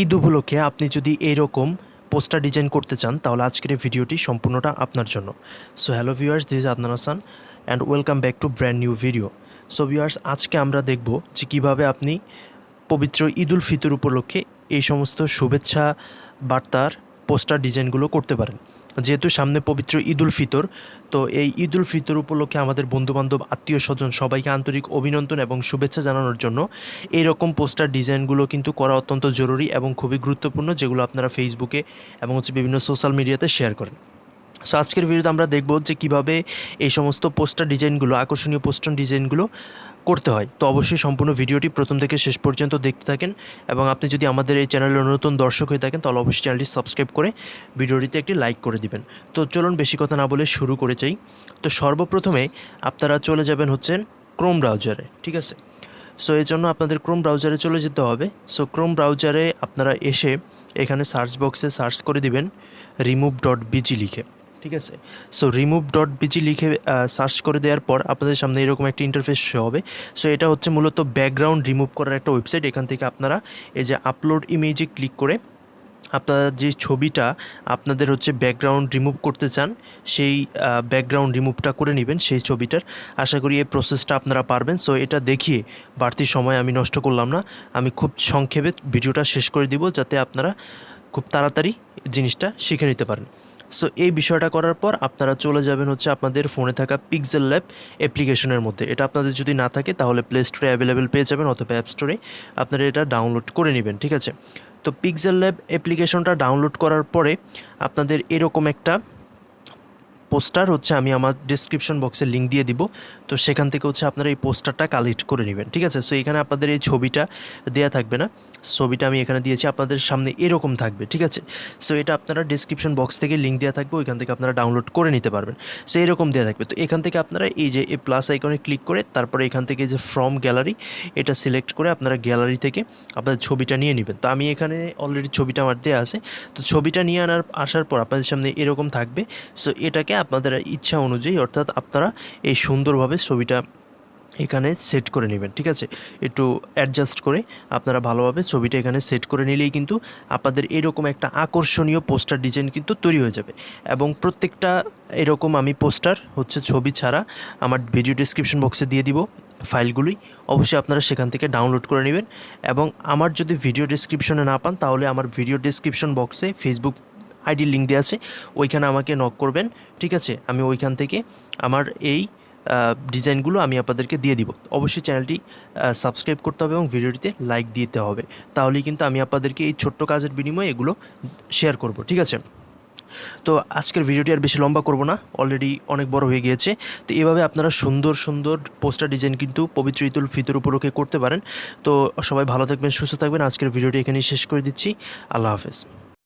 ঈদ উপলক্ষে আপনি যদি এইরকম পোস্টার ডিজাইন করতে চান তাহলে আজকের এই ভিডিওটি সম্পূর্ণটা আপনার জন্য। So hello viewers, this is Adnan Hasan and welcome back to brand new video. So viewers, আজকে আমরা দেখব যে কীভাবে আপনি পবিত্র ঈদ উল ফিতর উপলক্ষে এই সমস্ত শুভেচ্ছা বার্তার পোস্টার ডিজাইনগুলো করতে পারেন। যেহেতু সামনে পবিত্র ঈদ উল ফিতর, তো এই ঈদ উল ফিতর উপলক্ষে আমাদের বন্ধুবান্ধব, আত্মীয় স্বজন সবাইকে আন্তরিক অভিনন্দন এবং শুভেচ্ছা জানানোর জন্য এইরকম পোস্টার ডিজাইনগুলো কিন্তু করা অত্যন্ত জরুরি এবং খুবই গুরুত্বপূর্ণ, যেগুলো আপনারা ফেসবুকে এবং বিভিন্ন সোশ্যাল মিডিয়াতে শেয়ার করেন। সো আজকের ভিডিওতে আমরা দেখব যে কীভাবে এই সমস্ত পোস্টার ডিজাইনগুলো, আকর্ষণীয় পোস্টার ডিজাইনগুলো করতে হয়। তো অবশ্যই সম্পূর্ণ ভিডিওটি প্রথম থেকে শেষ পর্যন্ত দেখতে থাকেন এবং আপনি যদি আমাদের এই চ্যানেলের নতুন দর্শক হয়ে থাকেন তাহলে অবশ্যই চ্যানেলটি সাবস্ক্রাইব করে ভিডিওটিতে একটি লাইক করে দিবেন। তো চলুন বেশি কথা না বলে শুরু করে চাই। তো সর্বপ্রথমে আপনারা চলে যাবেন হচ্ছেন ক্রোম ব্রাউজারে, ঠিক আছে। সো এই জন্য আপনাদের ক্রোম ব্রাউজারে চলে যেতে হবে। সো ক্রোম ব্রাউজারে আপনারা এসে এখানে সার্চ বক্সে সার্চ করে দিবেন remove.bg লিখে, ঠিক আছে। সো remove.bg লিখে সার্চ করে দেওয়ার পর আপনাদের সামনে এরকম একটা ইন্টারফেস শো হবে। সো এটা হচ্ছে মূলত ব্যাকগ্রাউন্ড রিমুভ করার একটা ওয়েবসাইট। এখান থেকে আপনারা এই যে আপলোড ইমেজে ক্লিক করে আপনারা যে ছবিটা আপনাদের হচ্ছে ব্যাকগ্রাউন্ড রিমুভ করতে চান সেই ব্যাকগ্রাউন্ড রিমুভটা করে নেবেন সেই ছবিটার। আশা করি এই প্রসেসটা আপনারা পারবেন। সো এটা দেখিয়ে বাড়তি সময় আমি নষ্ট করলাম না, আমি খুব সংক্ষেপে ভিডিওটা শেষ করে দিব যাতে আপনারা খুব তাড়াতাড়ি জিনিসটা শিখে নিতে পারেন। সো এই বিষয়টা করার পর আপনারা চলে যাবেন হচ্ছে আপনাদের ফোনে থাকা পিক্সেল ল্যাব অ্যাপ্লিকেশনের মধ্যে। এটা আপনাদের যদি না থাকে তাহলে প্লে স্টোরে অ্যাভেলেবেল পেয়ে যাবেন অথবা অ্যাপ স্টোরে আপনারা এটা ডাউনলোড করে নেবেন, ঠিক আছে। তো পিক্সেল ল্যাব অ্যাপ্লিকেশনটা ডাউনলোড করার পরে আপনাদের এরকম একটা পোস্টার হচ্ছে আমি আমার ডিসক্রিপশন বক্সে লিঙ্ক দিয়ে দিব। তো সেখান থেকে হচ্ছে আপনারা এই পোস্টারটা কালেক্ট করে নেবেন, ঠিক আছে। সো এখানে আপনাদের এই ছবিটা দেয়া থাকবে না, ছবিটা আমি এখানে দিয়েছি, আপনাদের সামনে এরকম থাকবে, ঠিক আছে। সো এটা আপনারা ডিসক্রিপশন বক্স থেকে লিঙ্ক দেওয়া থাকবে, ওইখান থেকে আপনারা ডাউনলোড করে নিতে পারবেন। সো এরকম দেওয়া থাকবে। তো এখান থেকে আপনারা এই যে এই প্লাস আইকনে ক্লিক করে তারপরে এখান থেকে যে ফ্রম গ্যালারি এটা সিলেক্ট করে আপনারা গ্যালারি থেকে আপনাদের ছবিটা নিয়ে নেবেন। তো আমি এখানে অলরেডি ছবিটা আমার দেওয়া আছে। তো ছবিটা নিয়ে আসার পর আপনাদের সামনে এরকম থাকবে। সো এটাকে আপনাদের ইচ্ছা অনুযায়ী, অর্থাৎ আপনারা এই সুন্দরভাবে ছবিটা এখানে সেট করে নেবেন, ঠিক আছে। একটু অ্যাডজাস্ট করে আপনারা ভালোভাবে ছবিটা এখানে সেট করে নিলেই কিন্তু আপনাদের এরকম একটা আকর্ষণীয় পোস্টার ডিজাইন কিন্তু তৈরি হয়ে যাবে। এবং প্রত্যেকটা এরকম আমি পোস্টার হচ্ছে ছবি ছাড়া আমার ভিডিও ডিসক্রিপশন বক্সে দিয়ে দিব ফাইলগুলি, অবশ্যই আপনারা সেখান থেকে ডাউনলোড করে নেবেন। এবং আমার যদি ভিডিও ডিসক্রিপশনে না পান তাহলে আমার ভিডিও ডিসক্রিপশন বক্সে ফেসবুক আইডি লিঙ্ক দেওয়া আছে, ওইখানে আমাকে নক করবেন, ঠিক আছে। আমি ওইখান থেকে আমার এই ডিজাইনগুলো আমি আপনাদেরকে দিয়ে দিব। অবশ্যই চ্যানেলটি সাবস্ক্রাইব করতে হবে এবং ভিডিওটিতে লাইক দিতে হবে, তাহলেই কিন্তু আমি আপনাদেরকে এই ছোট্ট কাজের বিনিময়ে এগুলো শেয়ার করব, ঠিক আছে। তো আজকের ভিডিওটি আর বেশি লম্বা করব না, অলরেডি অনেক বড় হয়ে গিয়েছে। তো এভাবে আপনারা সুন্দর সুন্দর পোস্টার ডিজাইন কিন্তু পবিত্র ঈদ উল ফিতর উপলক্ষে করতে পারেন। তো সবাই ভালো থাকবেন, সুস্থ থাকবেন। আজকের ভিডিওটি এখানেই শেষ করে দিচ্ছি। আল্লাহ হাফেজ।